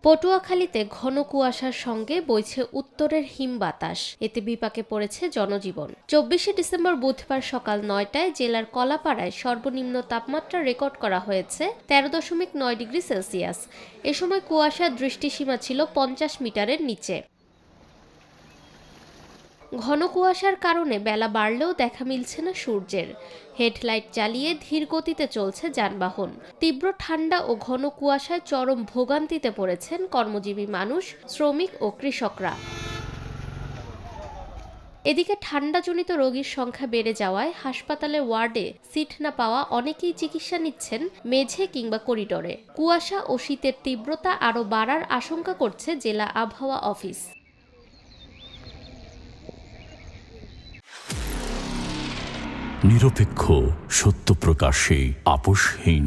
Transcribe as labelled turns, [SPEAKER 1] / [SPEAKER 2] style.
[SPEAKER 1] পটুয়াখালীতে ঘন কুয়াশার সঙ্গে বইছে উত্তরের হিম বাতাস, এতে বিপাকে পড়েছে জনজীবন। 24শে ডিসেম্বর বুধবার সকাল 9টায় জেলার কলাপাড়ায় সর্বনিম্ন তাপমাত্রা রেকর্ড করা হয়েছে 13.9 ডিগ্রি সেলসিয়াস। এ সময় কুয়াশার দৃষ্টিসীমা ছিল 50 মিটারের নিচে। ঘন কুয়াশার কারণে বেলা বাড়লেও দেখা মিলছে না সূর্যের। হেডলাইট চালিয়ে ধীর গতিতে চলছে যানবাহন। তীব্র ঠান্ডা ও ঘন কুয়াশায় চরম ভোগান্তিতে পড়েছেন কর্মজীবী মানুষ, শ্রমিক ও কৃষকরা। এদিকে ঠান্ডাজনিত রোগীর সংখ্যা বেড়ে যাওয়ায় হাসপাতালের ওয়ার্ডে সিট না পাওয়া অনেকেই চিকিৎসা নিচ্ছেন মেঝে কিংবা করিডোরে। কুয়াশা ও শীতের তীব্রতা আরও বাড়ার আশঙ্কা করছে জেলা আবহাওয়া অফিস।
[SPEAKER 2] নিরপেক্ষ, সত্য প্রকাশে আপোষহীন।